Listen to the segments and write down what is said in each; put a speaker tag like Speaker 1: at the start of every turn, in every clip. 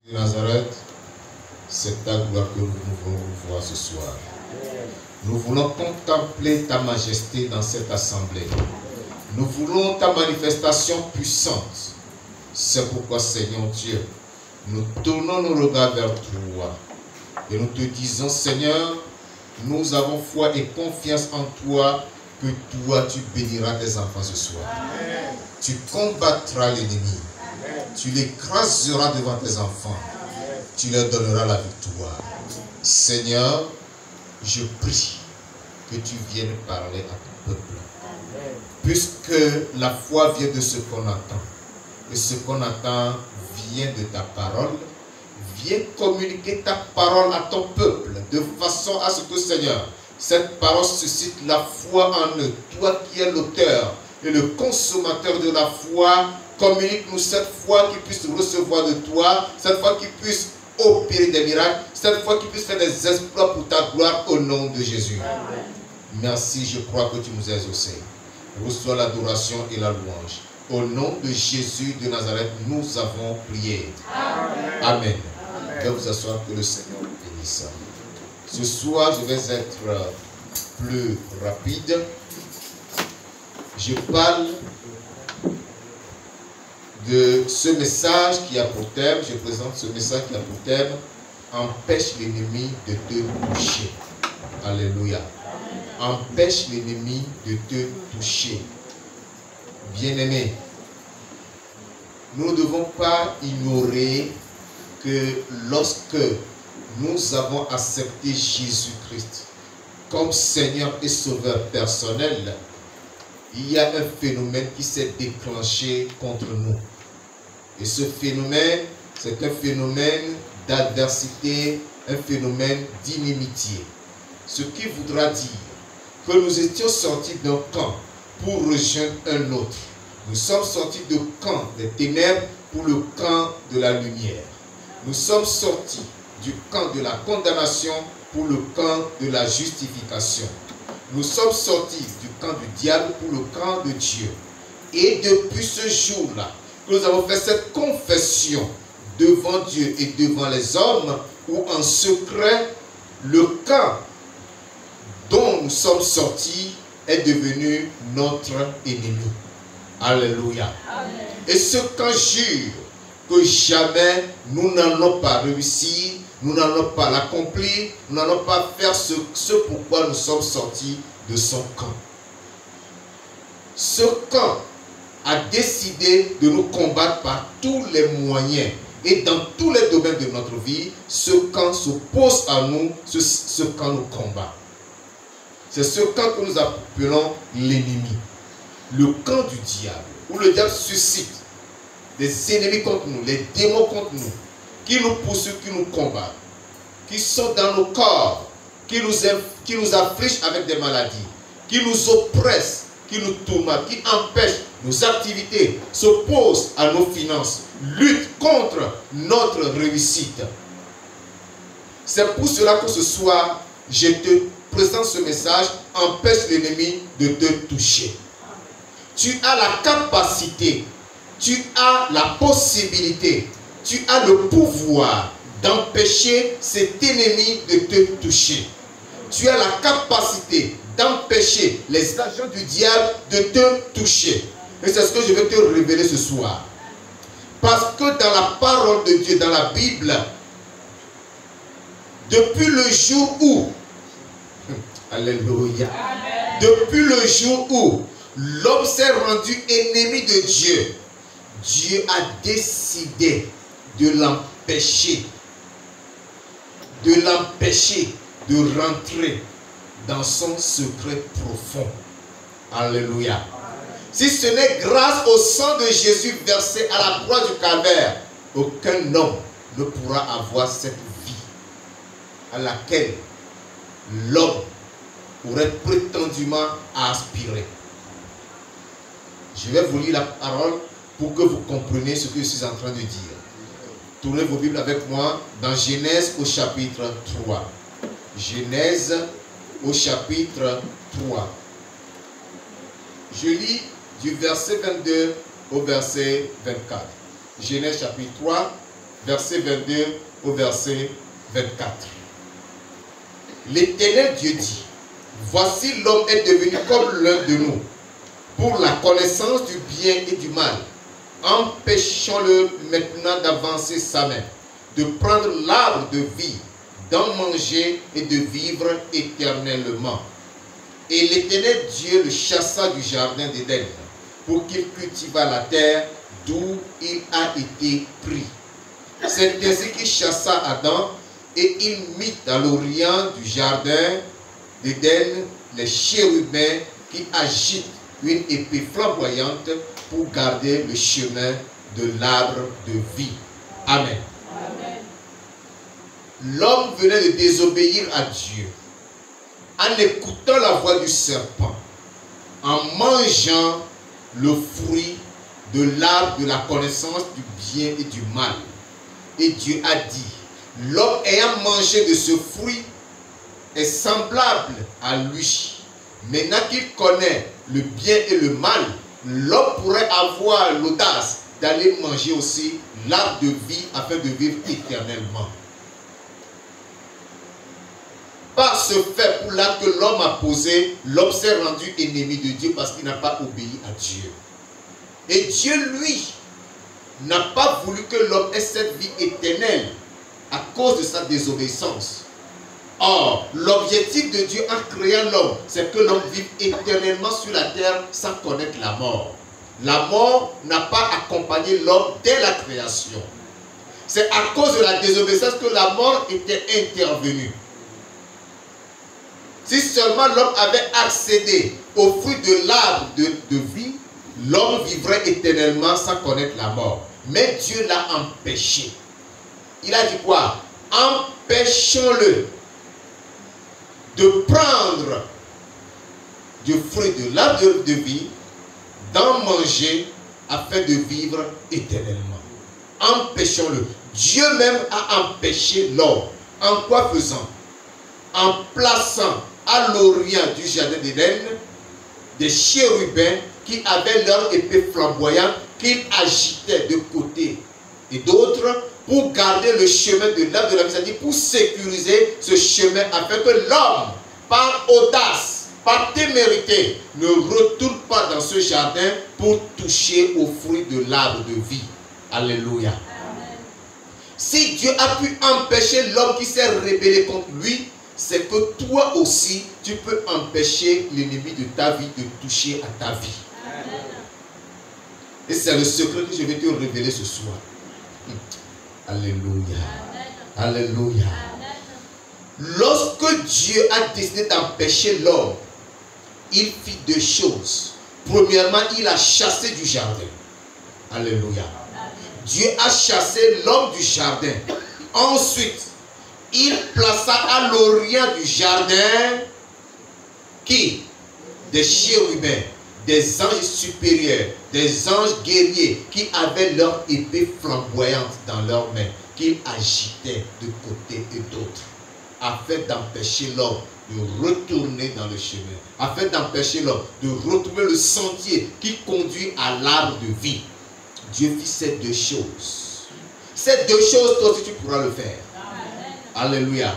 Speaker 1: de Nazareth, c'est ta gloire que nous voulons voir ce soir. Nous voulons contempler ta majesté dans cette assemblée. Nous voulons ta manifestation puissante. C'est pourquoi, Seigneur Dieu, nous tournons nos regards vers toi. Et nous te disons, Seigneur, nous avons foi et confiance en toi, que toi tu béniras tes enfants ce soir. Amen. Tu combattras l'ennemi. Tu l'écraseras devant tes enfants. Amen. Tu leur donneras la victoire. Amen. Seigneur, je prie que tu viennes parler à ton peuple. Amen. Puisque la foi vient de ce qu'on attend. Et ce qu'on attend vient de ta parole. Viens communiquer ta parole à ton peuple de façon à ce que, Seigneur, cette parole suscite la foi en eux. Toi qui es l'auteur et le consommateur de la foi, communique-nous cette foi qui puisse recevoir de toi, cette foi qui puisse opérer des miracles, cette foi qui puisse faire des exploits pour ta gloire au nom de Jésus. Amen. Merci, je crois que tu nous as exaucés. Reçois l'adoration et la louange. Au nom de Jésus de Nazareth, nous avons prié. Amen. Amen. Je vais vous asseoir, que le Seigneur vous bénisse. Ce soir, je vais être plus rapide. Je parle de ce message qui a pour thème, je présente ce message qui a pour thème, empêche l'ennemi de te toucher. Alléluia. Empêche l'ennemi de te toucher. Bien-aimés, nous ne devons pas ignorer que lorsque nous avons accepté Jésus-Christ comme Seigneur et Sauveur personnel, il y a un phénomène qui s'est déclenché contre nous. Et ce phénomène, c'est un phénomène d'adversité, un phénomène d'inimitié. Ce qui voudra dire que nous étions sortis d'un camp pour rejoindre un autre. Nous sommes sortis du camp des ténèbres pour le camp de la lumière. Nous sommes sortis du camp de la condamnation pour le camp de la justification. Nous sommes sortis du camp du diable pour le camp de Dieu. Et depuis ce jour-là, nous avons fait cette confession devant Dieu et devant les hommes, où en secret, le camp dont nous sommes sortis est devenu notre ennemi. Alléluia. Amen. Et ce camp jure que jamais nous n'allons pas réussir, nous n'allons pas l'accomplir, nous n'allons pas faire ce pourquoi nous sommes sortis de son camp. Ce camp a décidé de nous combattre par tous les moyens et dans tous les domaines de notre vie. Ce camp s'oppose à nous, ce camp nous combat. C'est ce camp que nous appelons l'ennemi, le camp du diable, où le diable suscite des ennemis contre nous, les démons contre nous, qui nous poursuivent, qui nous combattent, qui sont dans nos corps, qui nous affligent avec des maladies, qui nous oppressent, qui nous tourmentent, qui empêchent nos activités, s'opposent à nos finances, luttent contre notre réussite. C'est pour cela que ce soir, je te présente ce message, empêche l'ennemi de te toucher. Tu as la capacité, tu as la possibilité, tu as le pouvoir d'empêcher cet ennemi de te toucher. Tu as la capacité d'empêcher les agents du diable de te toucher. Et c'est ce que je vais te révéler ce soir. Parce que dans la parole de Dieu, dans la Bible, depuis le jour où, alléluia, depuis le jour où l'homme s'est rendu ennemi de Dieu, Dieu a décidé de l'empêcher de rentrer dans son secret profond. Alléluia. Si ce n'est grâce au sang de Jésus versé à la croix du calvaire, aucun homme ne pourra avoir cette vie à laquelle l'homme aurait prétendument aspiré. Je vais vous lire la parole pour que vous compreniez ce que je suis en train de dire. Tournez vos Bibles avec moi dans Genèse au chapitre 3. Genèse au chapitre 3. Je lis du verset 22 au verset 24. Genèse chapitre 3, verset 22 au verset 24. L'Éternel Dieu dit, voici l'homme est devenu comme l'un de nous, pour la connaissance du bien et du mal. Empêchons-le maintenant d'avancer sa main, de prendre l'arbre de vie, d'en manger et de vivre éternellement. Et l'Éternel Dieu le chassa du jardin d'Éden, pour qu'il cultivât la terre d'où il a été pris. C'est ainsi qu'il chassa Adam, et il mit à l'orient du jardin d'Éden les chérubins qui agitent une épée flamboyante pour garder le chemin de l'arbre de vie. Amen. L'homme venait de désobéir à Dieu en écoutant la voix du serpent, en mangeant le fruit de l'arbre de la connaissance du bien et du mal. Et Dieu a dit, l'homme ayant mangé de ce fruit est semblable à lui. Maintenant qu'il connaît le bien et le mal, l'homme pourrait avoir l'audace d'aller manger aussi l'arbre de vie afin de vivre éternellement. Par ce fait, pour l'acte que l'homme a posé, l'homme s'est rendu ennemi de Dieu parce qu'il n'a pas obéi à Dieu. Et Dieu, lui, n'a pas voulu que l'homme ait cette vie éternelle à cause de sa désobéissance. Or, l'objectif de Dieu en créant l'homme, c'est que l'homme vive éternellement sur la terre sans connaître la mort. La mort n'a pas accompagné l'homme dès la création. C'est à cause de la désobéissance que la mort était intervenue. Si seulement l'homme avait accédé au fruit de l'arbre de vie, l'homme vivrait éternellement sans connaître la mort. Mais Dieu l'a empêché. Il a dit quoi? Empêchons-le de prendre du fruit de l'arbre de vie, d'en manger afin de vivre éternellement. Empêchons-le. Dieu même a empêché l'homme. En quoi faisant? En plaçant à l'orient du jardin d'Éden des chérubins qui avaient leur épée flamboyante qu'ils agitaient de côté et d'autre pour garder le chemin de l'arbre de la vie, c'est-à-dire pour sécuriser ce chemin afin que l'homme, par audace, par témérité, ne retourne pas dans ce jardin pour toucher au fruit de l'arbre de vie. Alléluia. Amen. Si Dieu a pu empêcher l'homme qui s'est rébellé contre lui, c'est que toi aussi, tu peux empêcher l'ennemi de ta vie de toucher à ta vie. Amen. Et c'est le secret que je vais te révéler ce soir. Alléluia. Amen. Alléluia. Amen. Lorsque Dieu a décidé d'empêcher l'homme, il fit deux choses. Premièrement, il a chassé du jardin. Alléluia. Amen. Dieu a chassé l'homme du jardin. Ensuite, il plaça à l'orient du jardin qui? Des chérubins, des anges supérieurs, des anges guerriers qui avaient leur épée flamboyante dans leurs mains, qu'ils agitaient de côté et d'autre, afin d'empêcher l'homme de retourner dans le chemin, afin d'empêcher l'homme de retrouver le sentier qui conduit à l'arbre de vie. Dieu fit ces deux choses. Ces deux choses, toi aussi tu pourras le faire. Alléluia.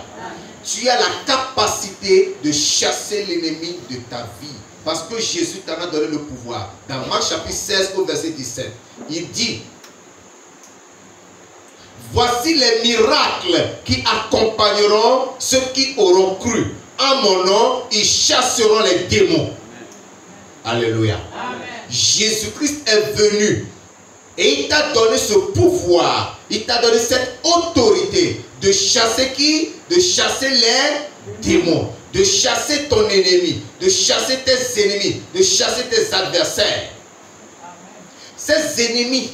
Speaker 1: Tu as la capacité de chasser l'ennemi de ta vie. Parce que Jésus t'en a donné le pouvoir. Dans Marc chapitre 16 au verset 17, il dit, voici les miracles qui accompagneront ceux qui auront cru. En mon nom, ils chasseront les démons. Alléluia. Jésus-Christ est venu et il t'a donné ce pouvoir. Il t'a donné cette autorité de chasser qui? De chasser les démons, de chasser ton ennemi, de chasser tes ennemis, de chasser tes adversaires. Ces ennemis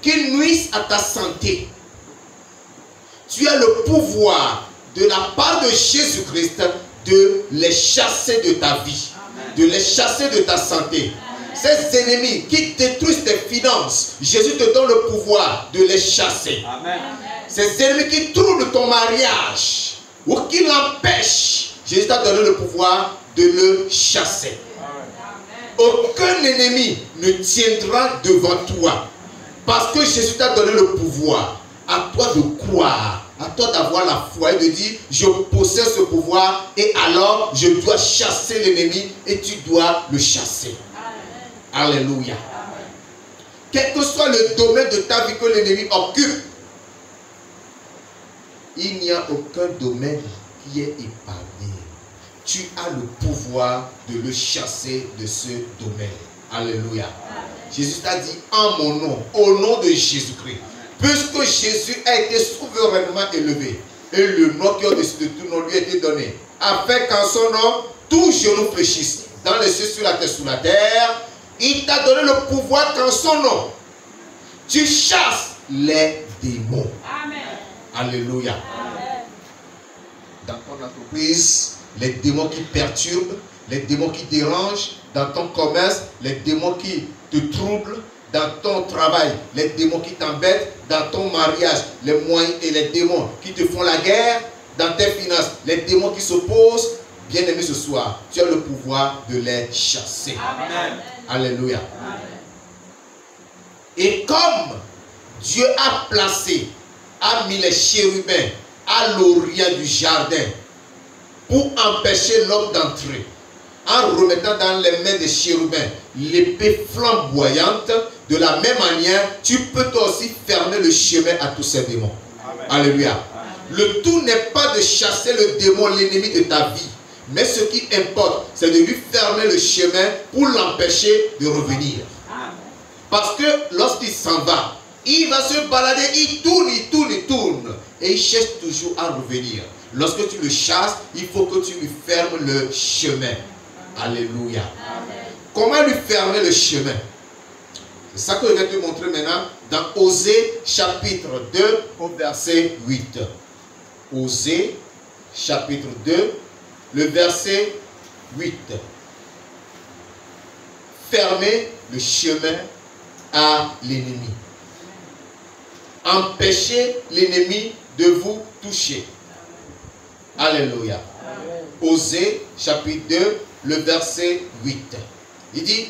Speaker 1: qui nuisent à ta santé, tu as le pouvoir de la part de Jésus-Christ de les chasser de ta vie, de les chasser de ta santé. Ces ennemis qui détruisent tes finances, Jésus te donne le pouvoir de les chasser. Amen. Ces ennemis qui troublent ton mariage ou qui l'empêchent, Jésus t'a donné le pouvoir de le chasser. Amen. Aucun ennemi ne tiendra devant toi parce que Jésus t'a donné le pouvoir. à toi de croire, à toi d'avoir la foi et de dire, je possède ce pouvoir et alors je dois chasser l'ennemi et tu dois le chasser. Amen. Alléluia. Amen. Quel que soit le domaine de ta vie que l'ennemi occupe, il n'y a aucun domaine qui est épargné. Tu as le pouvoir de le chasser de ce domaine. Alléluia. Amen. Jésus t'a dit en mon nom, au nom de Jésus-Christ. Puisque Jésus a été souverainement élevé et le nom qui est au-dessus de tout nom lui a été donné, afin qu'en son nom, tout genou fléchisse dans les cieux, sur la terre, sous la terre, il t'a donné le pouvoir qu'en son nom, tu chasses les démons. Amen. Alléluia. Amen. Dans ton entreprise, les démons qui perturbent, les démons qui dérangent, dans ton commerce, les démons qui te troublent, dans ton travail, les démons qui t'embêtent, dans ton mariage, les moyens et les démons qui te font la guerre, dans tes finances, les démons qui s'opposent, bien aimé ce soir, tu as le pouvoir de les chasser. Amen. Alléluia. Amen. Et comme Dieu a mis les chérubins à l'orient du jardin pour empêcher l'homme d'entrer, en remettant dans les mains des chérubins l'épée flamboyante, de la même manière, tu peux toi aussi fermer le chemin à tous ces démons. Amen. Alléluia. Amen. Le tout n'est pas de chasser le démon, l'ennemi de ta vie. Mais ce qui importe, c'est de lui fermer le chemin pour l'empêcher de revenir. Amen. Parce que lorsqu'il s'en va, il va se balader, il tourne. Et il cherche toujours à revenir. Lorsque tu le chasses, il faut que tu lui fermes le chemin. Alléluia. Amen. Comment lui fermer le chemin? C'est ça que je vais te montrer maintenant dans Osée chapitre 2 au verset 8. Osée chapitre 2, le verset 8. Fermez le chemin à l'ennemi. Empêchez l'ennemi de vous toucher. Alléluia. Osée chapitre 2, le verset 8. Il dit,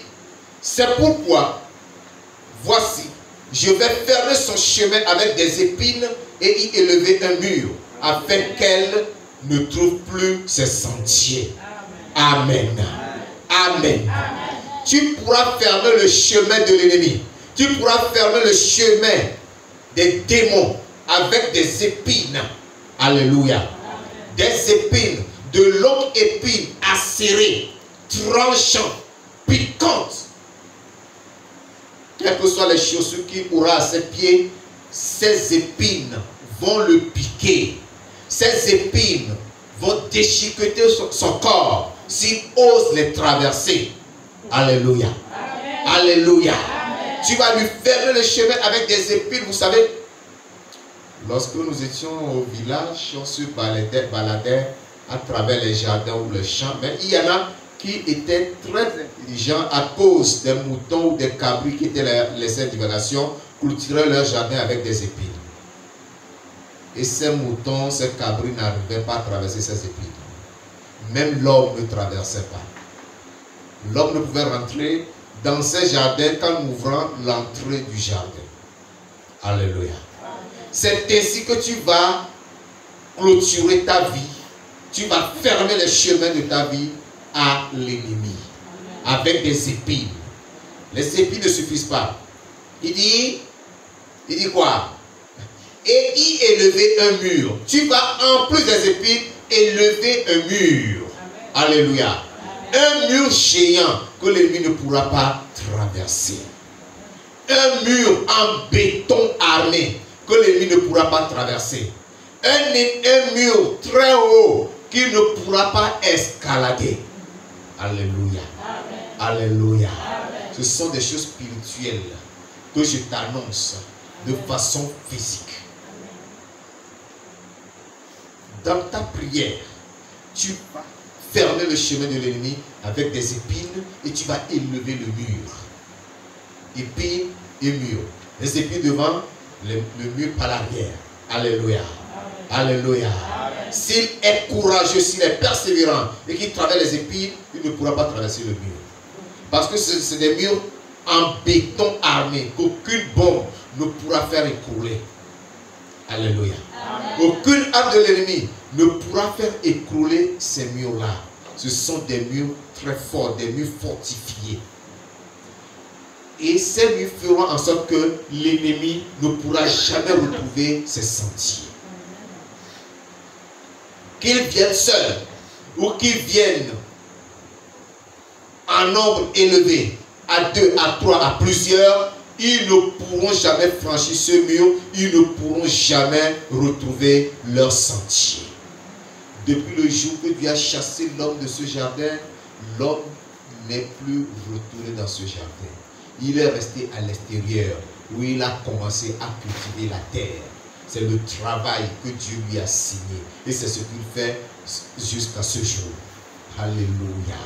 Speaker 1: c'est pourquoi, voici, je vais fermer son chemin avec des épines et y élever un mur, afin qu'elle ne trouve plus ses sentiers. Amen. Amen. Amen. Tu pourras fermer le chemin de l'ennemi. Tu pourras fermer le chemin des démons avec des épines. Alléluia. Amen. Des épines, de longues épines acérées, tranchantes, piquantes. Quelles que soient les chaussures qu'il aura à ses pieds, ces épines vont le piquer. Ces épines vont déchiqueter son corps s'il ose les traverser. Alléluia. Amen. Alléluia. Amen. Tu vas lui fermer le chemin avec des épines. Vous savez, lorsque nous étions au village, on se baladait à travers les jardins ou les champs. Mais il y en a qui étaient très intelligents à cause des moutons ou des cabris qui étaient laissés en divagation, clôturaient leur jardin avec des épines. Et ces moutons, ces cabris n'arrivaient pas à traverser ces épines. Même l'homme ne traversait pas. L'homme ne pouvait rentrer dans ces jardins qu'en ouvrant l'entrée du jardin. Alléluia. C'est ainsi que tu vas clôturer ta vie. Tu vas fermer les chemins de ta vie à l'ennemi. Avec des épines. Les épines ne suffisent pas. Il dit quoi? Et y élever un mur. Tu vas en plus des épines élever un mur. Amen. Alléluia. Amen. Un mur géant que l'ennemi ne pourra pas traverser. Un mur en béton armé que l'ennemi ne pourra pas traverser. Un mur très haut qu'il ne pourra pas escalader. Alléluia. Amen. Alléluia. Amen. Ce sont des choses spirituelles que je t'annonce de façon physique. Dans ta prière, tu vas fermer le chemin de l'ennemi avec des épines et tu vas élever le mur. Épines et mur. Les épines devant, le mur par l'arrière. Alléluia. Amen. Alléluia. S'il est courageux, s'il est persévérant et qu'il traverse les épines, il ne pourra pas traverser le mur. Parce que c'est des murs en béton armé qu'aucune bombe ne pourra faire écrouler. Alléluia. Aucune arme de l'ennemi ne pourra faire écrouler ces murs-là. Ce sont des murs très forts, des murs fortifiés. Et ces murs feront en sorte que l'ennemi ne pourra jamais retrouver ses sentiers. Qu'ils viennent seuls ou qu'ils viennent en nombre élevé, à 2, à 3, à plusieurs, ils ne pourront jamais franchir ce mur, ils ne pourront jamais retrouver leur sentier. Depuis le jour que Dieu a chassé l'homme de ce jardin, l'homme n'est plus retourné dans ce jardin. Il est resté à l'extérieur, où il a commencé à cultiver la terre. C'est le travail que Dieu lui a signé. Et c'est ce qu'il fait jusqu'à ce jour. Alléluia.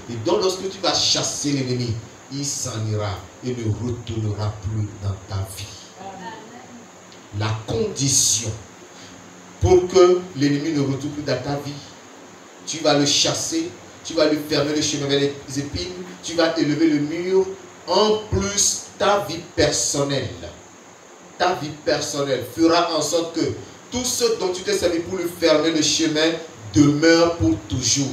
Speaker 1: Et donc lorsque tu vas chasser l'ennemi, il s'en ira et ne retournera plus dans ta vie. La condition pour que l'ennemi ne retourne plus dans ta vie, tu vas le chasser, tu vas lui fermer le chemin vers les épines, tu vas élever le mur. En plus, ta vie personnelle fera en sorte que tout ce dont tu t'es servi pour lui fermer le chemin demeure pour toujours.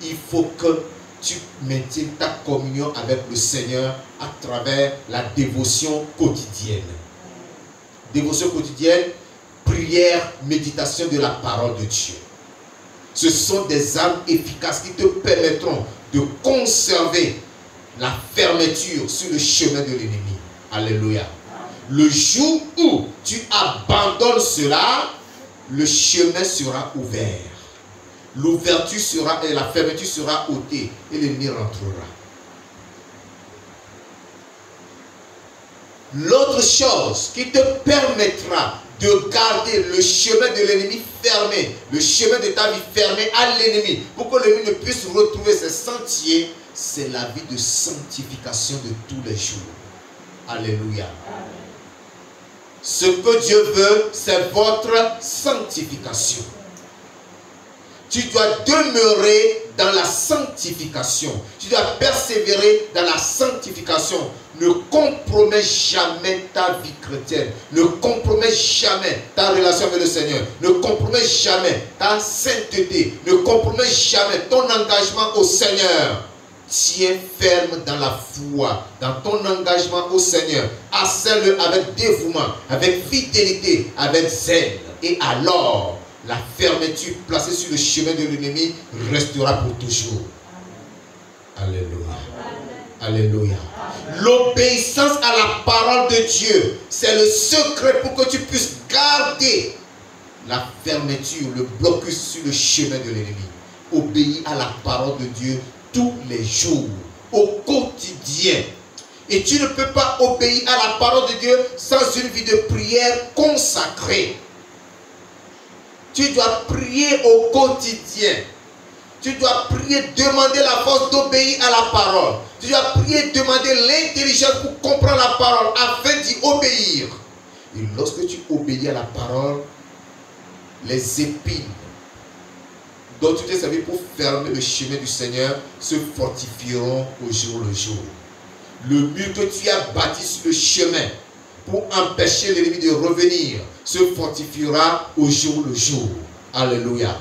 Speaker 1: Il faut que tu maintiennes ta communion avec le Seigneur à travers la dévotion quotidienne. Dévotion quotidienne, prière, méditation de la parole de Dieu. Ce sont des armes efficaces qui te permettront de conserver la fermeture sur le chemin de l'ennemi. Alléluia. Le jour où tu abandonnes cela, le chemin sera ouvert. L'ouverture sera et la fermeture sera ôtée et l'ennemi rentrera. L'autre chose qui te permettra de garder le chemin de l'ennemi fermé, le chemin de ta vie fermé à l'ennemi, pour que l'ennemi ne puisse retrouver ses sentiers, c'est la vie de sanctification de tous les jours. Alléluia. Ce que Dieu veut, c'est votre sanctification. Tu dois demeurer dans la sanctification. Tu dois persévérer dans la sanctification. Ne compromets jamais ta vie chrétienne. Ne compromets jamais ta relation avec le Seigneur. Ne compromets jamais ta sainteté. Ne compromets jamais ton engagement au Seigneur. Tiens ferme dans la foi, dans ton engagement au Seigneur. Assais-le avec dévouement, avec fidélité, avec zèle. Et alors, la fermeture placée sur le chemin de l'ennemi restera pour toujours. Alléluia. Alléluia. L'obéissance à la parole de Dieu, c'est le secret pour que tu puisses garder la fermeture, le blocus sur le chemin de l'ennemi. Obéis à la parole de Dieu tous les jours, au quotidien. Et tu ne peux pas obéir à la parole de Dieu sans une vie de prière consacrée. Tu dois prier au quotidien. Tu dois prier, demander la force d'obéir à la parole. Tu dois prier, demander l'intelligence pour comprendre la parole afin d'y obéir. Et lorsque tu obéis à la parole, les épines dont tu t'es servi pour fermer le chemin du Seigneur se fortifieront au jour le jour. Le mur que tu as bâti sur le chemin pour empêcher l'ennemi de revenir se fortifiera au jour le jour. Alléluia.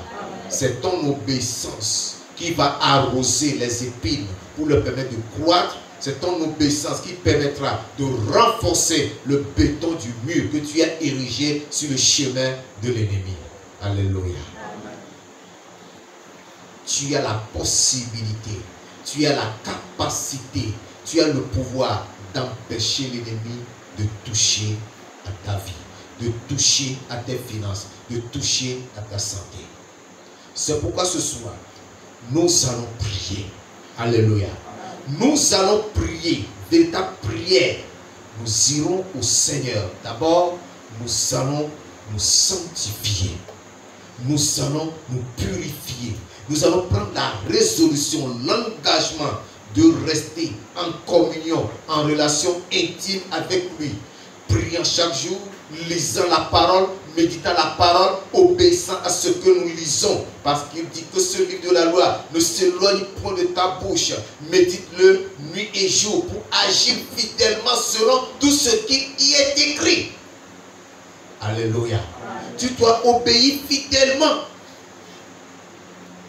Speaker 1: C'est ton obéissance qui va arroser les épines pour leur permettre de croître. C'est ton obéissance qui permettra de renforcer le béton du mur que tu as érigé sur le chemin de l'ennemi. Alléluia. Tu as la possibilité, tu as la capacité, tu as le pouvoir d'empêcher l'ennemi de toucher à ta vie, de toucher à tes finances, de toucher à ta santé. C'est pourquoi ce soir, nous allons prier. Alléluia. Nous allons prier, véritable prière. Nous irons au Seigneur. D'abord, nous allons nous sanctifier. Nous allons nous purifier. Nous allons prendre la résolution, l'engagement de rester en communion, en relation intime avec lui. Priant chaque jour, lisant la parole, méditant la parole, obéissant à ce que nous lisons. Parce qu'il dit que ce livre de la loi ne s'éloigne point de ta bouche. Médite-le nuit et jour pour agir fidèlement selon tout ce qui y est écrit. Alléluia. Tu dois obéir fidèlement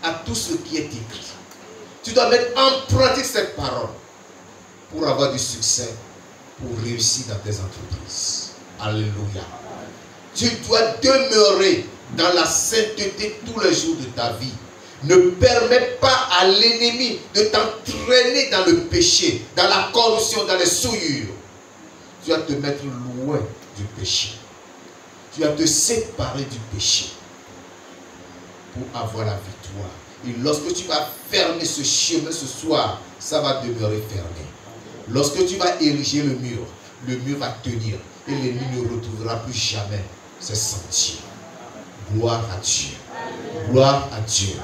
Speaker 1: à tout ce qui est écrit. Tu dois mettre en pratique cette parole pour avoir du succès, pour réussir dans tes entreprises. Alléluia. Tu dois demeurer dans la sainteté tous les jours de ta vie. Ne permets pas à l'ennemi de t'entraîner dans le péché, dans la corruption, dans les souillures. Tu dois te mettre loin du péché. Tu dois te séparer du péché pour avoir la victoire. Et lorsque tu vas fermer ce chemin ce soir, ça va demeurer fermé. Lorsque tu vas ériger le mur va tenir et l'ennemi ne retrouvera plus jamais ses sentiers. Gloire à Dieu. Gloire à Dieu.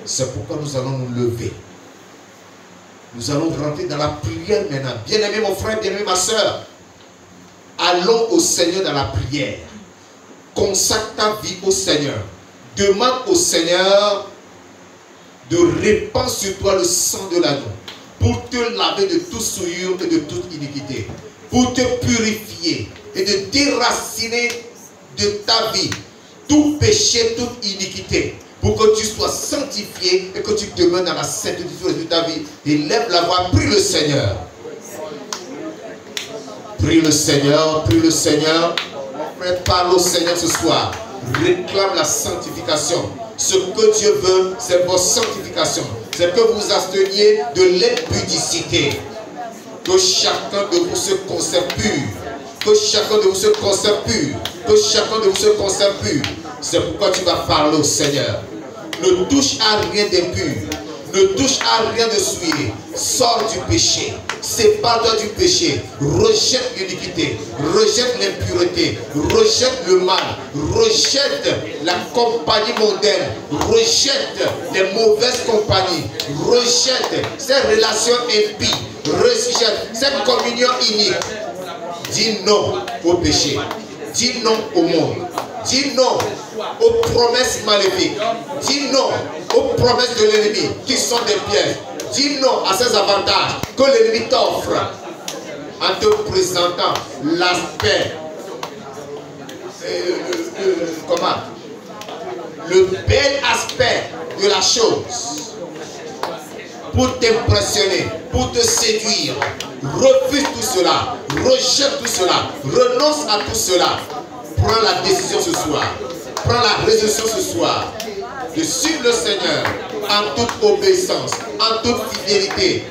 Speaker 1: C'est pourquoi nous allons nous lever. Nous allons rentrer dans la prière maintenant. Bien-aimé mon frère, bien-aimé ma soeur, allons au Seigneur dans la prière. Consacre ta vie au Seigneur. Demande au Seigneur de répandre sur toi le sang de l'agneau pour te laver de toute souillure et de toute iniquité, pour te purifier et de déraciner de ta vie tout péché, toute iniquité, pour que tu sois sanctifié et que tu demeures dans la sainteté de ta vie. Élève la voix, prie le Seigneur. Prie le Seigneur, prie le Seigneur. Mon frère, parle au Seigneur ce soir. Réclame la sanctification. Ce que Dieu veut, c'est votre sanctification. C'est que vous absteniez de l'impudicité. Que chacun de vous se conserve pur. Que chacun de vous se conserve pur. Que chacun de vous se conserve pur. C'est pourquoi tu vas parler au Seigneur. Ne touche à rien d'impur. Ne touche à rien de souillé. Sors du péché. Sépare-toi du péché. Rejette l'iniquité. Rejette l'impureté. Rejette le mal. Rejette la compagnie mondaine. Rejette les mauvaises compagnies. Rejette ces relations impies. Rejette cette communion inique. Dis non au péché. Dis non au monde. Dis non aux promesses maléfiques. Dis non aux promesses de l'ennemi qui sont des pièges. Dis non à ces avantages que l'ennemi t'offre en te présentant l'aspect, le bel aspect de la chose pour t'impressionner, pour te séduire. Refuse tout cela, rejette tout cela, renonce à tout cela. Prends la décision ce soir, prends la résolution ce soir de suivre le Seigneur en toute obéissance, en toute fidélité,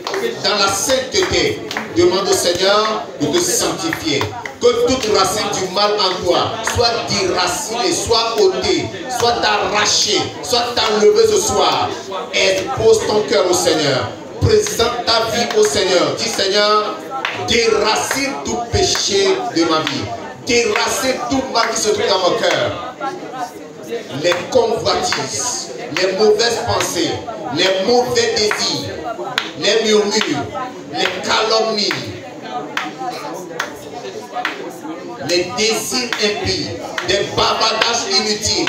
Speaker 1: dans la sainteté. Demande au Seigneur de te sanctifier. Que toute racine du mal en toi soit déracinée, soit ôtée, soit arrachée, soit enlevée ce soir. Expose ton cœur au Seigneur. Présente ta vie au Seigneur. Dis Seigneur, déracine tout péché de ma vie. Déracine tout mal qui se trouve dans mon cœur. Les convoitises, les mauvaises pensées, les mauvais désirs, les murmures, les calomnies, les désirs impies, des bavardages inutiles,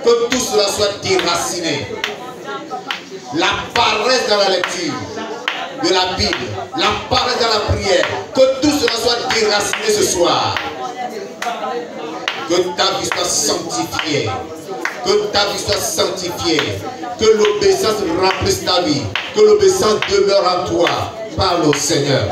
Speaker 1: que tout cela soit déraciné. La paresse dans la lecture de la Bible, la paresse dans la prière, que tout cela soit déraciné ce soir. Que ta vie soit sanctifiée. Que ta vie soit sanctifiée. Que l'obéissance remplisse ta vie. Que l'obéissance demeure en toi. Parle au Seigneur.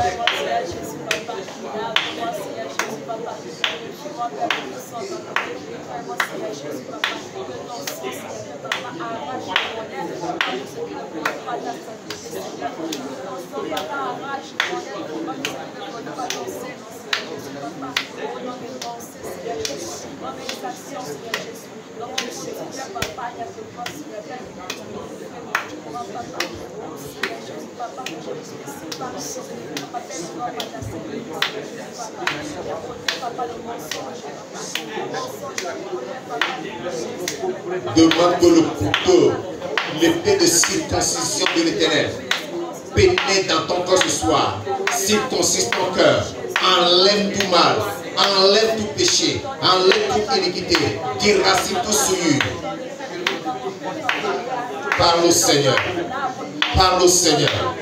Speaker 1: Demande que le couteau, l'épée de circoncision de l'Éternel pénètre dans ton corps ce soir, circoncise ton cœur, enlève tout mal, enlève tout péché, enlève toute iniquité, déracine tout souillure. Parle au Seigneur, parle au Seigneur.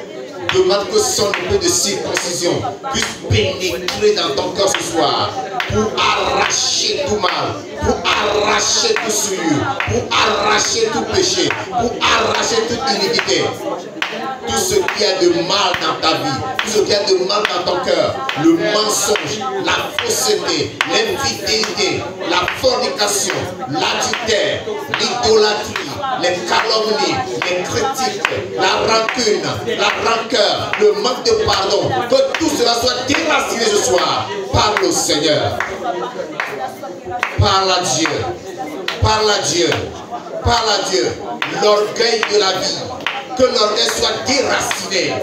Speaker 1: Demande que son épée de circoncision puisse pénétrer dans ton cœur ce soir pour arracher tout mal, pour arracher tout souillure, pour arracher tout péché, pour arracher toute iniquité. Tout ce qui a de mal dans ta vie, tout ce qui a de mal dans ton cœur, le mensonge, la fausseté, l'infidélité, la fornication, l'adultère, l'idolâtrie, les calomnies, les critiques, la rancune, la rancœur, le manque de pardon, que tout cela soit déraciné ce soir. Parle au Seigneur. Parle à Dieu. Parle à Dieu. Parle à Dieu. L'orgueil de la vie. Que l'orgueil soit déraciné.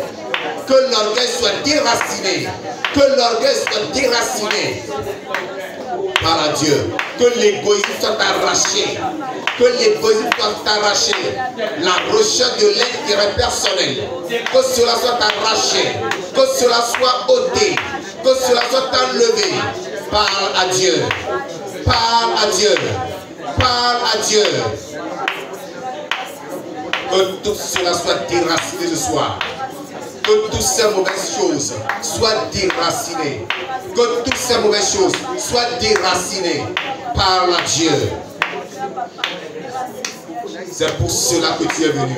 Speaker 1: Que l'orgueil soit déraciné. Que l'orgueil soit déraciné. Par à Dieu. Que l'égoïsme soit arraché. Que l'égoïsme soit arraché. La recherche de l'intérêt personnel. Que cela soit arraché. Que cela soit ôté. Que cela soit enlevé. Parle à Dieu. Parle à Dieu. Parle à Dieu. Que tout cela soit déraciné ce soir. Que toutes ces mauvaises choses soient déracinées. Que toutes ces mauvaises choses soient déracinées. Parle à Dieu. C'est pour cela que tu es venu.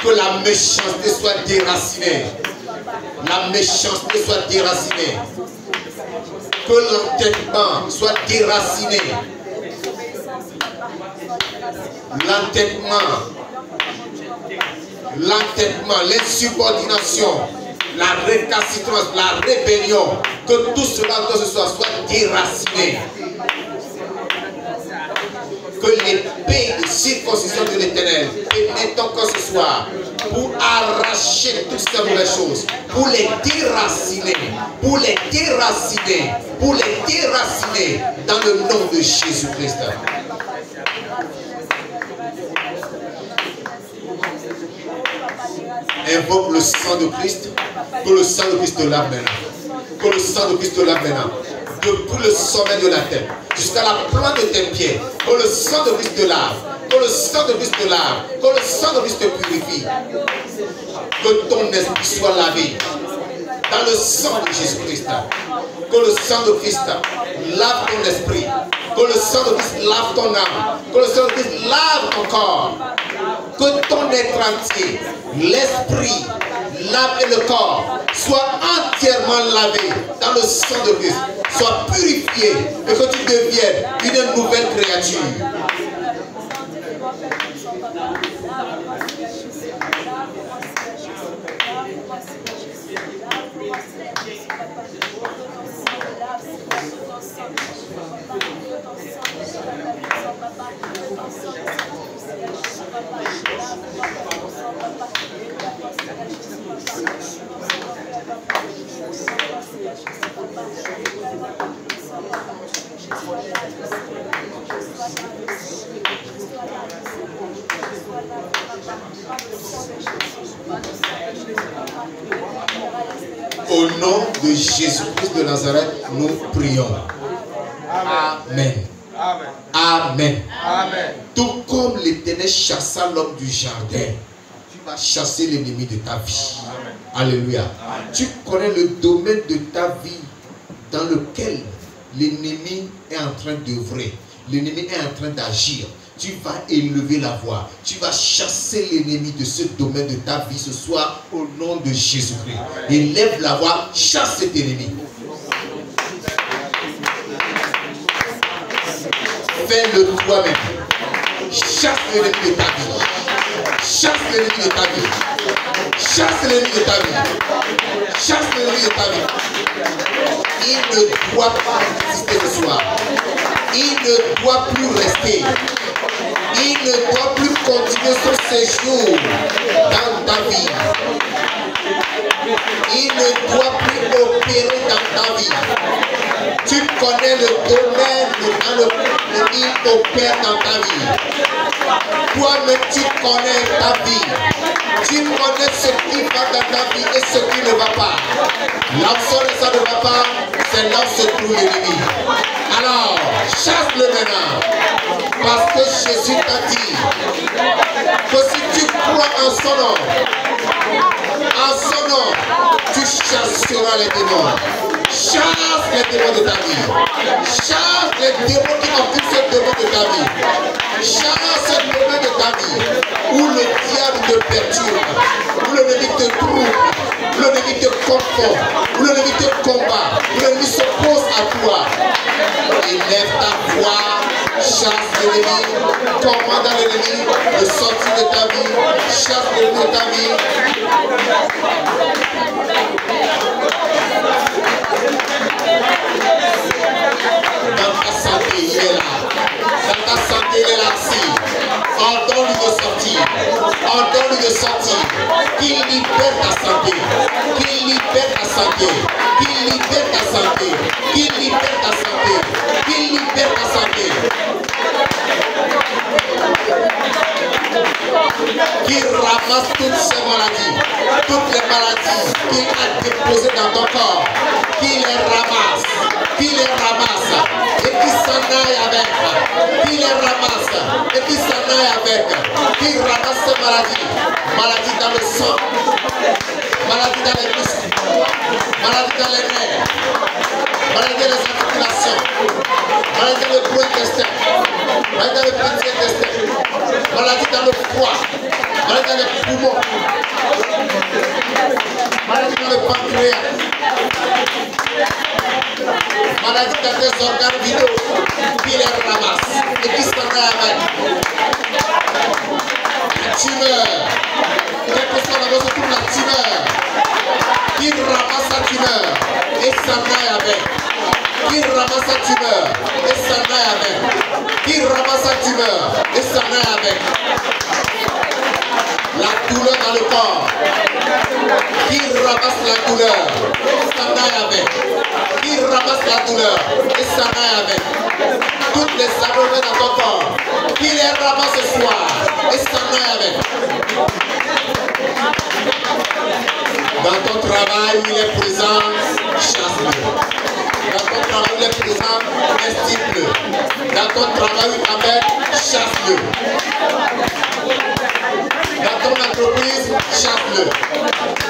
Speaker 1: Que la méchanceté soit déracinée. La méchanceté soit déracinée. Que l'entêtement soit déraciné. L'entêtement, l'insubordination, la récalcitrance, la rébellion, que tout cela que ce soit déraciné. Que l'épée de circoncision de l'Éternel pénètre encore ce soir pour arracher toutes ces mauvaises choses, pour les déraciner, pour les déraciner, pour les déraciner dans le nom de Jésus-Christ. Invoque le sang de Christ, que le sang de Christ te lave maintenant. Que le sang de Christ te lave maintenant. Depuis le sommet de la tête jusqu'à la plante de tes pieds. Que le sang de Christ te lave. Que le sang de Christ te lave. Que le sang de Christ te purifie. Que ton esprit soit lavé dans le sang de Jésus-Christ. Que le sang de Christ lave ton esprit. Que le sang de Christ lave ton âme. Que le sang de Christ lave ton corps. Que ton être entier, l'esprit, l'âme et le corps soient entièrement lavés dans le sang de Christ. Sois purifié et que tu deviennes une nouvelle créature. Au nom de Jésus-Christ de Nazareth, nous prions. Amen. Amen. Amen. Amen. Tout comme l'Éternel chassa l'homme du jardin, tu vas chasser l'ennemi de ta vie. Amen. Alléluia. Amen. Tu connais le domaine de ta vie dans lequel l'ennemi est en train d'œuvrer. L'ennemi est en train d'agir. Tu vas élever la voix. Tu vas chasser l'ennemi de ce domaine de ta vie ce soir au nom de Jésus-Christ. Élève la voix, chasse cet ennemi. Fais-le toi-même. Chasse l'ennemi de ta vie. Chasse l'ennemi de ta vie. Chasse l'ennemi de ta vie. Chasse l'ennemi de ta vie. Il ne doit pas exister ce soir. Il ne doit plus rester. Il ne doit plus continuer son séjour dans ta vie. Il ne doit plus opérer dans ta vie. Tu connais le domaine dans lequel il opère dans ta vie. Toi-même, tu connais ta vie. Tu connais ce qui va dans ta vie et ce qui ne va pas. Là où ça ne va pas, c'est là où se trouve l'ennemi. Alors, chasse-le maintenant. Parce que Jésus t'a dit que si tu crois en son nom, Tu chasseras les démons. Chasse les démons de ta vie. Chasse les démons qui occupent ce démon de ta vie. Chasse ce démon de ta vie. Où le diable te perturbe. Où l'ennemi te trouble. Où l'ennemi te confond. Où l'ennemi te combat. Où l'ennemi s'oppose à toi. Élève ta voix. Chasse l'ennemi. Commande à l'ennemi de sortir de ta vie. Chasse l'ennemi de ta vie. Dans ta santé, il est là. Dans ta santé, il est là aussi. Ordonne-lui de sortir. Ordonne-lui de sortir. Qu'il libère ta santé. Qu'il libère ta santé. Qu'il libère ta santé. Qu'il libère ta santé. Qu'il libère ta santé. Qui ramasse toutes ces maladies, toutes les maladies qu'il a déposées dans ton corps, qui les ramasse, et qui s'en aille avec, qui les ramasse, et qui s'en aille avec, qui ramasse ces maladies, maladies dans le sang, maladies dans les muscles, maladies dans les nerfs, maladies dans les articulations, maladies dans le gros intestin, maladies dans le petit intestin, maladies dans le foie, maladies dans les poumons, maladies dans le pancréas, maladies dans les organes vitaux, qui les ramasse et qui s'en aille avec. La tumeur, quelle que soit la raison pour la tumeur, qui ramasse la tumeur et s'en aille avec. Qui ramasse la tumeur et s'en aille avec. Qui ramasse la tumeur et s'en aille avec. La douleur dans le corps. Qui ramasse la douleur et s'en aille avec. Qui ramasse la douleur et s'en aille avec. Toutes les abonnés dans ton corps. Qui les ramasse ce soir et s'en aille avec. Dans ton travail, il est présent, chasse-le. Dans ton travail, il est présent, estime-le. Dans ton travail, Amen, chasse-le. Dans ton entreprise, chasse-le.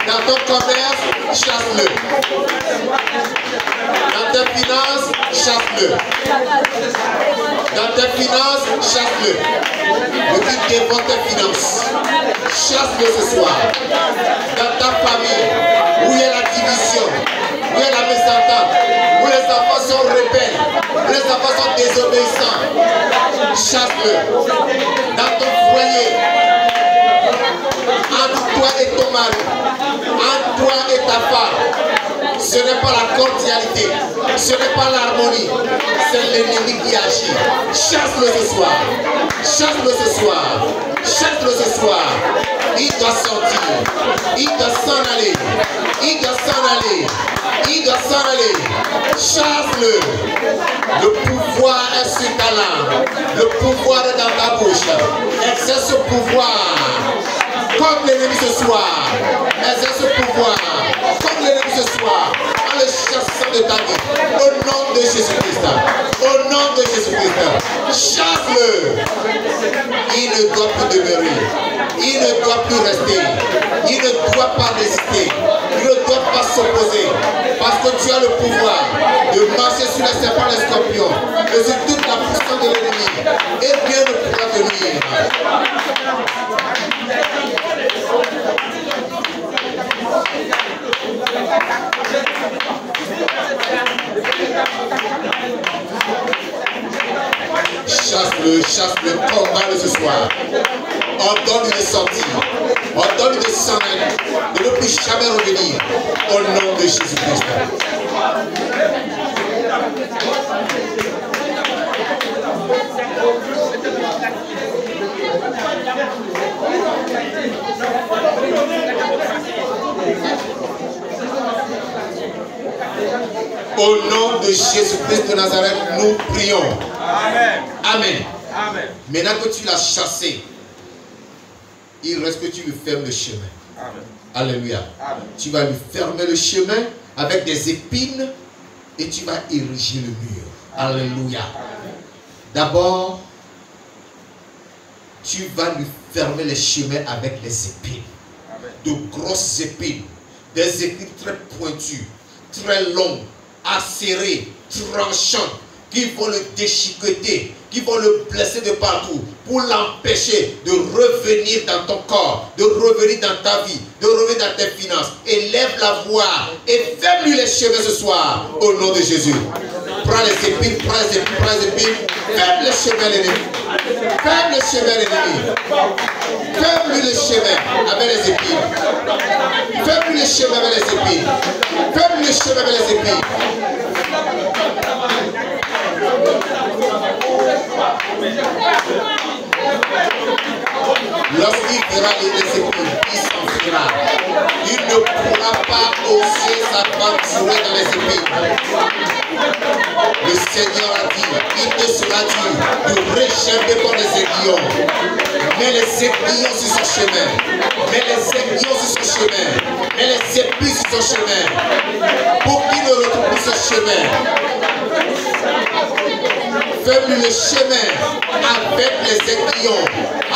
Speaker 1: Dans ton commerce, chasse-le. Dans tes finances, chasse-le. Dans tes finances, chasse-le. Le qui dévore tes finances, chasse-le ce soir. Dans ta famille, où il y a la division, où il y a la mésentente, où les enfants sont rebelles, où les enfants sont désobéissants, chasse-le. Dans ton foyer, entre toi et ton mari, entre toi et ta femme, ce n'est pas la cordialité, ce n'est pas l'harmonie, c'est l'ennemi qui agit. Chasse-le ce soir, chasse-le ce soir, chasse-le ce soir. Il doit sortir, il doit s'en aller, il doit s'en aller, il doit s'en aller. Chasse-le. Le pouvoir est sur ta langue, le pouvoir est dans ta bouche. Exerce ce pouvoir. Comme l'ennemi ce soir, exerce ce pouvoir, comme l'ennemi ce soir, en le chassant de ta vie, au nom de Jésus-Christ, au nom de Jésus-Christ, chasse-le. Il ne doit plus demeurer, il ne doit plus rester, il ne doit pas résister, il ne doit pas s'opposer, parce que tu as le pouvoir de marcher sur les serpents et les scorpions, et sur toute la puissance de l'ennemi, et rien ne pourra te nuire. Chasse-le, chasse-le, combat-le ce soir. Ordonne-lui de sortir. Ordonne-lui de s'en aller, de ne plus jamais revenir. Au nom de Jésus-Christ. Au nom de Jésus-Christ de Nazareth, nous prions. Amen. Amen. Amen. Maintenant que tu l'as chassé, il reste que tu lui fermes le chemin. Amen. Alléluia. Amen. Tu vas lui fermer le chemin avec des épines et tu vas ériger le mur. Alléluia. D'abord, tu vas lui fermer les chemins avec les épines. Amen. De grosses épines, des épines très pointues, très longues, acérées, tranchantes, qui vont le déchiqueter, qui vont le blesser de partout, pour l'empêcher de revenir dans ton corps, de revenir dans ta vie, de revenir dans tes finances. Élève la voix et ferme-lui les chemins ce soir, au nom de Jésus. Prends les épines, prends les épines, prends les épines, ferme les chemins l'ennemi. Ferme les chemins l'ennemi. Ferme-lui les chemins avec les épines. Ferme-lui les chemins avec les épines. Ferme-lui les chemins avec les épines. Lorsqu'il verra les épines, il s'enfuira. Il ne pourra pas oser s'aventurer dans les épines. Le Seigneur a dit, il te sera dit de réchamper comme les aiguillons. Mets les aiguillons sur son chemin. Mets les aiguillons sur son chemin. Mets les épines sur son chemin. Pour qu'il ne retrouve plus ce chemin. Fais-lui le chemin avec les aiguillons,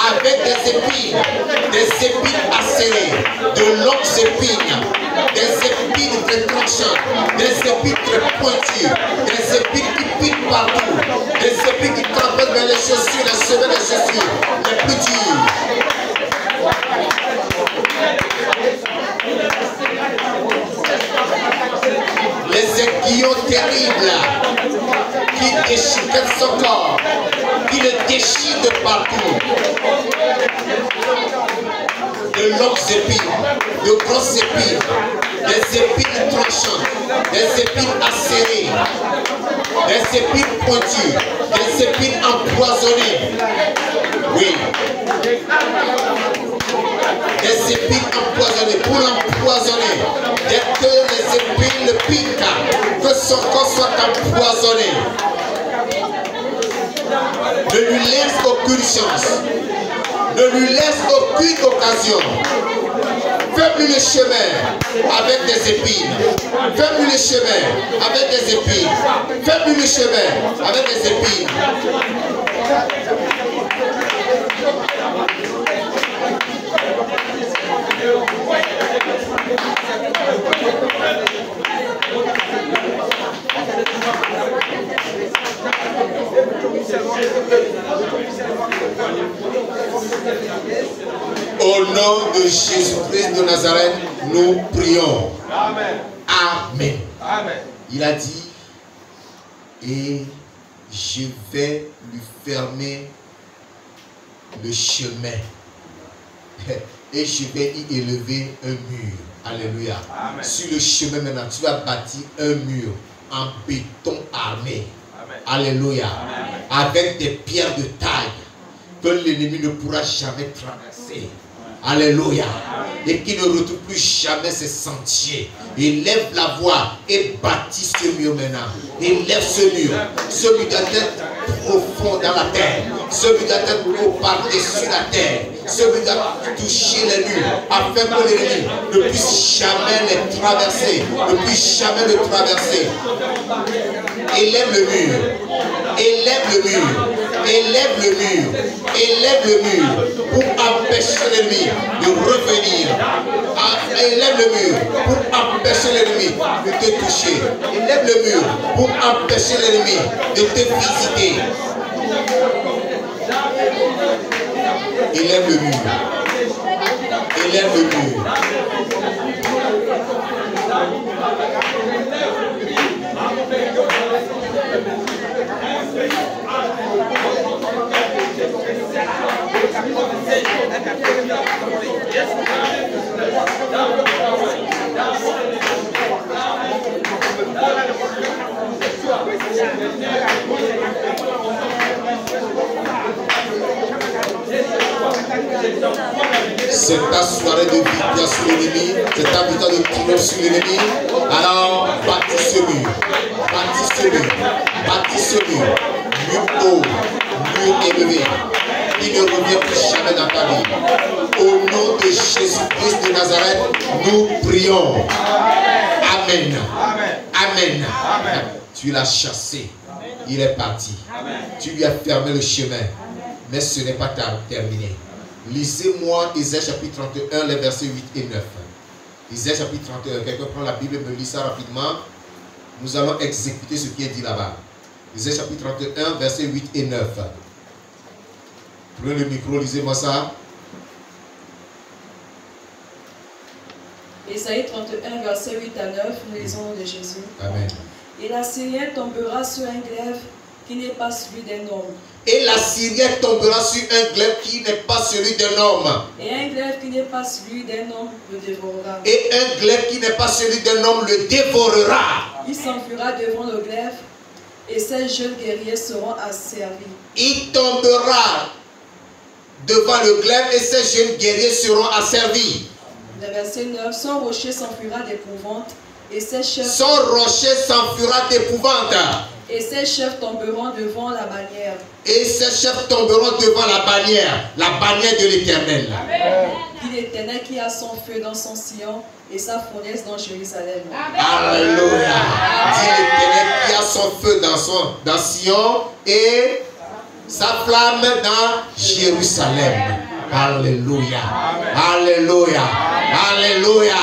Speaker 1: avec des épines acérées, de longues épines, des épines très tranchantes, des épines très pointues, des épines qui piquent partout, des épines qui traversent vers les chaussures, les cheveux des chaussures, les plus dures. Les aiguillons terribles qui déchirent son corps, qui le déchirent de partout. De longues épines, de grosses épines, des épines tranchantes, des épines acérées, des épines pointues, des épines empoisonnées. Oui. Des épines empoisonnées, pour l'empoisonner. Dès que les épines le piquent, que son corps soit empoisonné. Ne lui laisse aucune chance. Ne lui laisse aucune occasion. Fais-lui le chemin avec des épines. Fais-lui le chemin avec des épines. Fais-lui le chemin avec des épines. Au nom de Jésus-Christ de Nazareth, nous prions. Amen. Amen. Amen. Il a dit, et je vais lui fermer le chemin. Et je vais y élever un mur. Alléluia. Amen. Sur le chemin maintenant, tu vas bâtir un mur en béton armé. Amen. Alléluia. Amen. Avec des pierres de taille que l'ennemi ne pourra jamais traverser. Alléluia. Et qui ne retrouve plus jamais ses sentiers. Élève la voix et bâtit ce mur maintenant. Élève ce mur. Ce mur doit être profond dans la terre. Ce mur doit être par-dessus la terre. Ce mur doit toucher les murs afin que l'ennemi ne puisse jamais les traverser. Ne puisse jamais le traverser. Élève le mur. Élève le mur. Élève le mur. Élève le mur pour empêcher l'ennemi de revenir. Élève le mur pour empêcher l'ennemi de te toucher. Élève le mur pour empêcher l'ennemi de te visiter. Élève le mur. Élève le mur. C'est ta soirée de victoire sur l'ennemi, c'est ta victoire de triomphe sur l'ennemi. Alors bâtis ce mur, bâtis ce mur, bâtis ce mur, mur haut, mur élevé, qui ne revient plus jamais dans ta vie. Au nom de Jésus-Christ de Nazareth, nous prions. Amen. Amen. Amen. Tu l'as chassé, il est parti. Tu lui as fermé le chemin, mais ce n'est pas terminé. Lisez-moi Isaïe chapitre 31, les versets 8 et 9. Isaïe chapitre 31. Quelqu'un prend la Bible et me lit ça rapidement. Nous allons exécuter ce qui est dit là-bas. Isaïe chapitre 31, versets 8 et 9. Prenez le micro, lisez-moi ça.
Speaker 2: Isaïe 31, versets 8 à 9, nous lisons au nom de Jésus.
Speaker 1: Amen.
Speaker 2: Et l'Assyrien tombera sur un glaive qui n'est pas celui d'un homme.
Speaker 1: Et l'Assyrien tombera sur un glaive qui n'est pas celui d'un homme.
Speaker 2: Et un glaive qui n'est pas celui d'un homme le dévorera.
Speaker 1: Et un glaive qui n'est pas celui d'un homme le dévorera.
Speaker 2: Il s'enfuira devant le glaive et ses jeunes guerriers seront asservis.
Speaker 1: Il tombera devant le glaive et ses jeunes guerriers seront asservis.
Speaker 2: Le verset 9, son rocher s'enfuira d'épouvante et ses chefs...
Speaker 1: Son rocher s'enfuira d'épouvante.
Speaker 2: Et ses chefs tomberont devant la bannière.
Speaker 1: Et ses chefs tomberont devant la bannière de l'Éternel.
Speaker 2: Dit l'Éternel qui a son feu dans son sillon et sa fournaise dans Jérusalem.
Speaker 1: Alléluia. Dit l'Éternel qui a son feu dans Sion et sa flamme dans Jérusalem. Alléluia. Alléluia. Alléluia.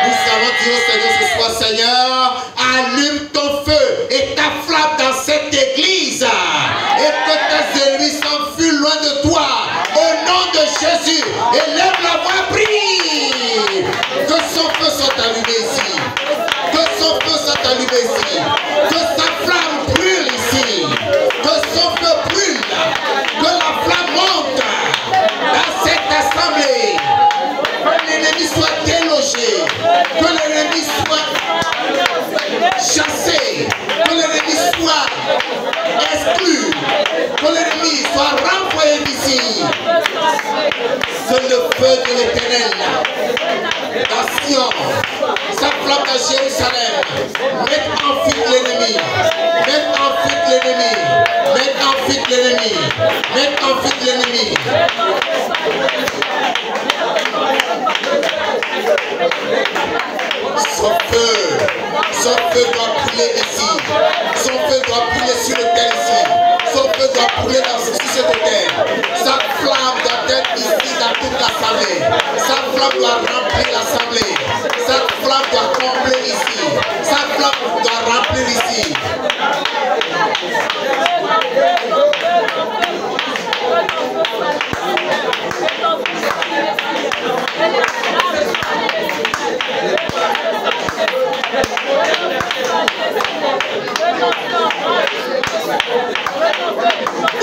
Speaker 1: Nous allons dire au Seigneur ce soir, Seigneur, allume ton feu et ta flamme dans cette église. Et que tes ennemis s'enfuient loin de toi. Au nom de Jésus, élève la voix, prie. Que son feu soit allumé ici. Que son feu soit allumé ici. Que sa flamme brûle ici. Que son feu brûle. Que la flamme monte dans cette assemblée. Que l'ennemi soit délogé. Que l'ennemi soit chassé. Que l'ennemi soit exclu. Que l'ennemi soit renvoyé d'ici. Que le feu de l'Éternel dans Sion, sa flamme dans Jérusalem, mette en fuite l'ennemi. Mette en fuite l'ennemi. Mette en fuite l'ennemi. Mette en fuite l'ennemi. Son feu doit brûler ici. Son feu doit brûler sur le terre ici. Son feu doit brûler sur cette terre. Sa flamme doit être ici dans toute l'assemblée. Sa flamme doit remplir l'assemblée. Sa flamme doit combler ici. Sa flamme doit remplir ici.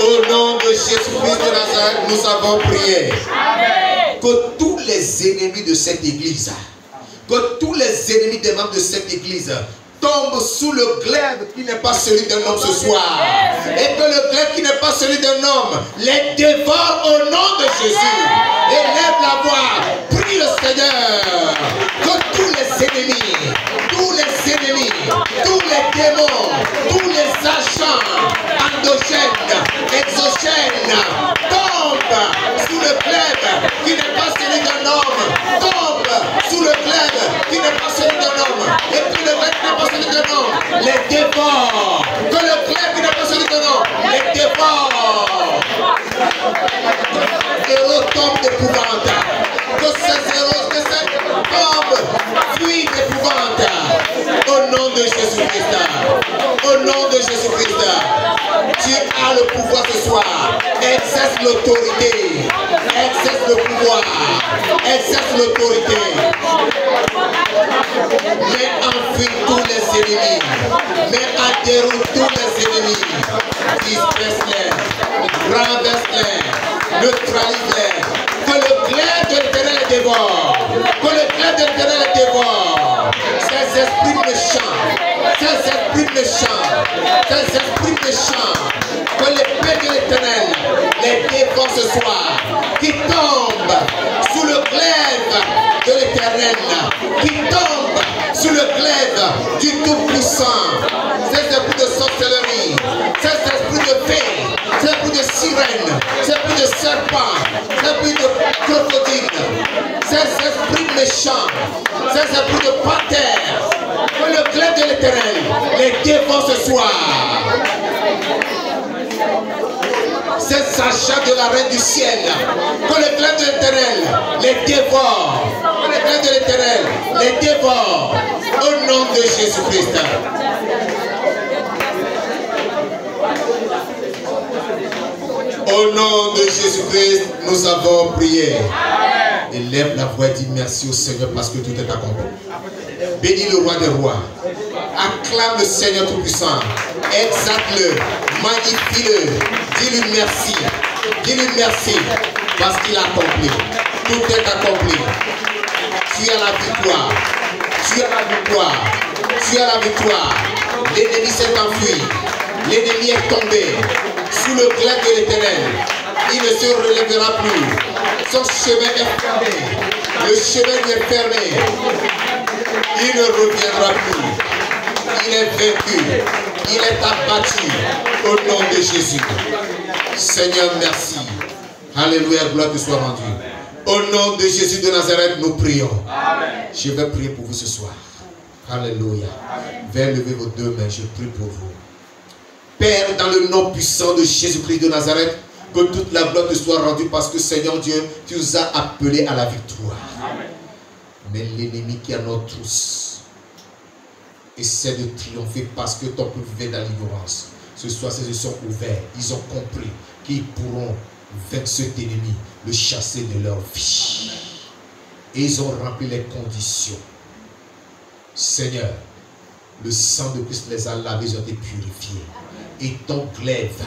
Speaker 1: Au nom de Jésus-Christ de Nazareth, nous avons prié. Que tous les ennemis de cette église, que tous les ennemis des membres de cette église tombent sous le glaive qui n'est pas celui d'un homme ce soir. Et que le glaive qui n'est pas celui d'un homme les dévore au nom de Jésus. Élève la voix, prie le Seigneur. Que tous les ennemis, tous les démons, tous les agents endogènes, exogènes tombent sous le glaive qui n'est pas celui d'un homme. Tombent sous le glaive qui n'est pas celui d'un homme. Et que le glaive qui n'est pas celui d'un homme les dévore. Que le glaive qui n'est pas celui d'un homme les dévore. Que ces héros tombent d'épouvante. Que ces héros, que ces tombent fuient d'épouvante. Au nom de Jésus-Christ. Au nom de Jésus-Christ. Tu as le pouvoir ce soir. Exerce l'autorité. Exerce le pouvoir. Exerce l'autorité. Mets en fuite tous les ennemis. Mets en déroute tous les ennemis. Disperse-les. Renverse-les. Neutralise-les. Que le glaive de l'Éternel les dévore. Que le glaive de l'Éternel les dévore. Ces esprits méchants. Ces esprits méchants. Ces esprits méchants. Que l'épée de l'Éternel les dévore ce soir. Qui tombent sous le glaive de l'Éternel. Qui tombent sous le glaive du Tout-Puissant. Ces esprits de sorcellerie. Ces esprits de fée. Ces esprits de sirène. Ces esprits de serpent. Ces esprits de crocodile. Ces esprits méchants. Ces esprits de panthère. Que le glaive de l'Éternel les dévore ce soir. Ces agents de la reine du ciel, que l'éclat de l'Éternel les dévore, que l'éclat de l'Éternel les dévore, au nom de Jésus-Christ. Au nom de Jésus-Christ, nous avons prié. Élève la voix et dis merci au Seigneur parce que tout est accompli. Bénis le roi des rois. Acclame le Seigneur Tout-Puissant. Exalte-le. Magnifie-le. Dis-lui merci. Dis-lui merci parce qu'il a accompli. Tout est accompli. Tu as la victoire. Tu as la victoire. Tu as la victoire. L'ennemi s'est enfui. L'ennemi est tombé sous le clair de l'Éternel. Il ne se relèvera plus. Son chemin est fermé. Le chemin lui est fermé. Il ne reviendra plus. Il est vaincu. Il est abattu au nom de Jésus. Seigneur, merci. Alléluia, gloire te soit rendue. Au nom de Jésus de Nazareth, nous prions. Je vais prier pour vous ce soir. Alléluia. Veuillez lever vos deux mains, je prie pour vous. Père, dans le nom puissant de Jésus-Christ de Nazareth, que toute la gloire te soit rendue parce que Seigneur Dieu, tu nous as appelés à la victoire. Amen. Mais l'ennemi qui est à notre tous essaie de triompher parce que ton peuple vivait dans l'ignorance. Ce soir, ces yeux sont ouverts. Ils ont compris qu'ils pourront vaincre cet ennemi, le chasser de leur vie. Et ils ont rempli les conditions. Seigneur, le sang de Christ les a lavés, ils ont été purifiés. Et ton glaive,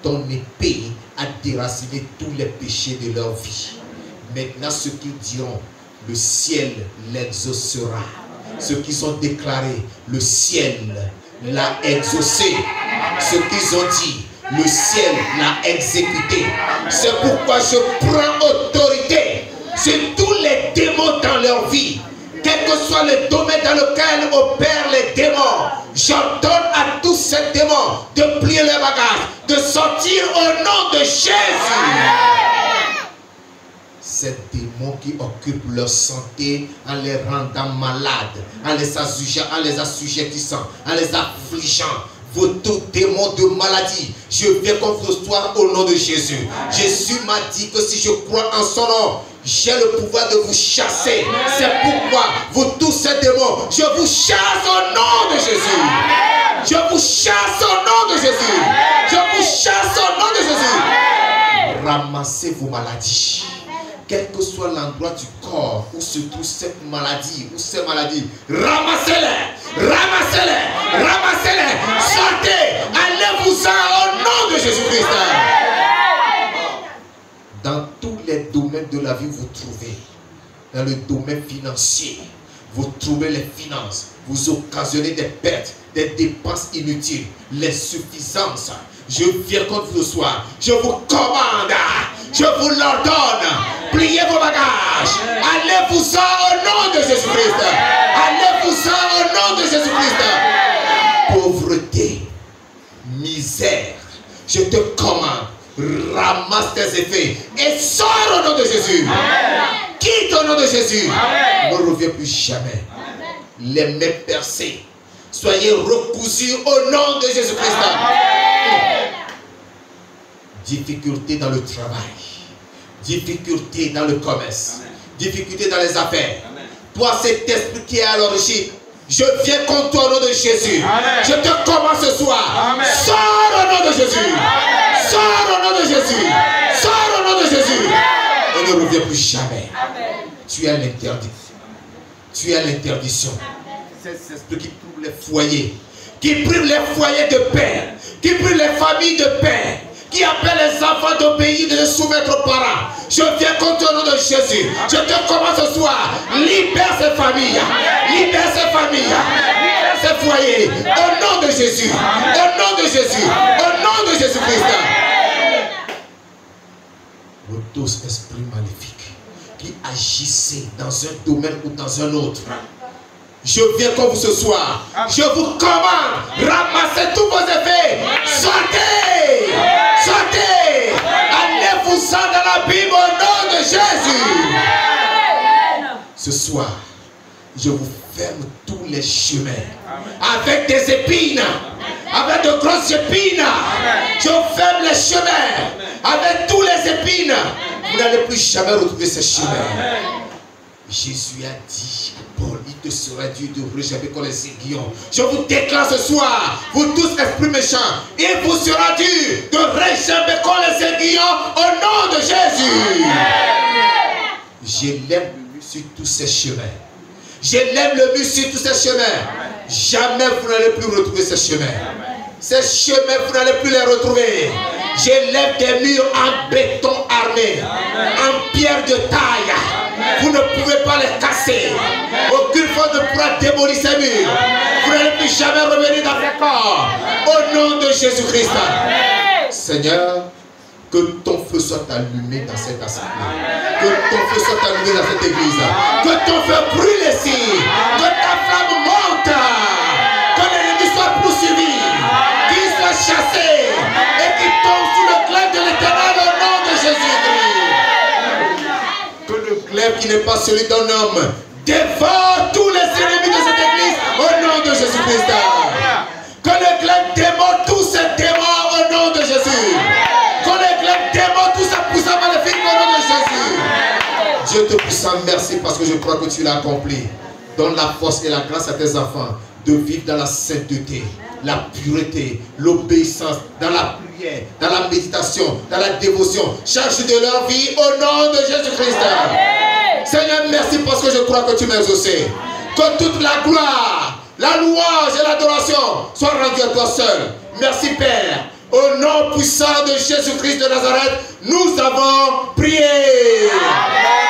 Speaker 1: ton épée a déraciné tous les péchés de leur vie. Maintenant, ce qu'ils diront, le ciel l'exaucera. Ce qu'ils ont déclaré, le ciel l'a exaucé. Ce qu'ils ont dit, le ciel l'a exécuté. C'est pourquoi je prends autorité sur tous les démons dans leur vie. Quel que soit le domaine dans lequel opèrent les démons, j'ordonne à tous ces démons de plier les bagages, de sortir au nom de Jésus. Ces démons qui occupent leur santé en les rendant malades, en les assujettissant, en les affligeant. Votre démon de maladie, je viens contre toi au nom de Jésus. Jésus m'a dit que si je crois en son nom, j'ai le pouvoir de vous chasser. C'est pourquoi vous tous ces démons, je vous chasse au nom de Jésus. Je vous chasse au nom de Jésus. Je vous chasse au nom de Jésus. Ramassez vos maladies. Quel que soit l'endroit du corps où se trouve cette maladie ou ces maladies, ramassez-les, ramassez-les, ramassez-les, sortez, allez-vous-en au nom de Jésus-Christ. Dans tous les domaines de la vie, vous trouvez, dans le domaine financier, vous trouvez les finances, vous occasionnez des pertes, des dépenses inutiles, l'insuffisance. Je viens contre vous ce soir, je vous commande, je vous l'ordonne, pliez vos bagages, allez-vous-en au nom de Jésus-Christ, allez-vous-en au nom de Jésus-Christ. Pauvreté, misère, je te commande, ramasse tes effets et sors au nom de Jésus. Quitte au nom de Jésus. Ne reviens plus jamais. Les mains percées, soyez recousus au nom de Jésus-Christ. Difficulté dans le travail, difficulté dans le commerce, difficulté dans les affaires. Toi, cet esprit qui est à l'origine, je viens contre toi au nom de Jésus. Je te commande ce soir. Sors au nom de Jésus. Sors au nom de Jésus. Sors au nom de Jésus. Et ne reviens plus jamais. Tu as l'interdiction. Tu as l'interdiction. Cet esprit qui trouve les foyers, qui prive les foyers de père, qui prive les familles de père, qui appelle les enfants d'obéir, de se soumettre aux parents. Je viens contre le nom de Jésus. Je te commande ce soir. Libère ces familles. Libère ces familles. Libère ces foyers. Au nom de Jésus. Au nom de Jésus. Au nom de Jésus-Christ. Vous tous, esprits maléfiques, qui agissez dans un domaine ou dans un autre, je viens comme vous ce soir. Je vous commande. Ramassez tous vos effets. Sortez. Sortez. Allez-vous-en dans la Bible au nom de Jésus. Ce soir, je vous ferme tous les chemins. Avec des épines. Avec de grosses épines. Je ferme les chemins avec tous les épines. Vous n'allez plus jamais retrouver ces chemins. Jésus a dit à Paul, il te sera dur de rouler jamais comme les aiguillons. Je vous déclare ce soir, vous tous esprits méchants, il vous sera dur de rouler jamais comme les aiguillons au nom de Jésus. Je lève le mur sur tous ces chemins. Je lève le mur sur tous ces chemins. Jamais vous n'allez plus retrouver ces chemins. Ces chemins, vous n'allez plus les retrouver. J'élève des murs en béton armé, en pierre de taille. Vous ne pouvez pas les casser. Aucune force ne pourra démolir ces murs. Vous n'allez plus jamais revenir dans ce corps. Au nom de Jésus-Christ. Seigneur, que ton feu soit allumé dans cette assemblée. Que ton feu soit allumé dans cette église. Que ton feu brûle ici. Que ta flamme monte. Que l'ennemi soit poursuivi. Qu'il soit chassé. Et qu'il tombe sous le glaive de l'Éternel au nom de Jésus-Christ. Que le glaive qui n'est pas celui d'un homme dévore tous les ennemis de cette église au nom de Jésus-Christ. Que le glaive démole tous ces démons au nom de Jésus. Que le glaive démole tous ces poussants maléfiques au nom de Jésus. Dieu te puissant, merci parce que je crois que tu l'as accompli. Donne la force et la grâce à tes enfants de vivre dans la sainteté, la pureté, l'obéissance, dans la prière, dans la méditation, dans la dévotion, chaque jour de leur vie au nom de Jésus-Christ. Seigneur, merci parce que je crois que tu m'as exaucé. Que toute la gloire, la louange et l'adoration soient rendues à toi seul. Merci Père. Au nom puissant de Jésus-Christ de Nazareth, nous avons prié. Amen.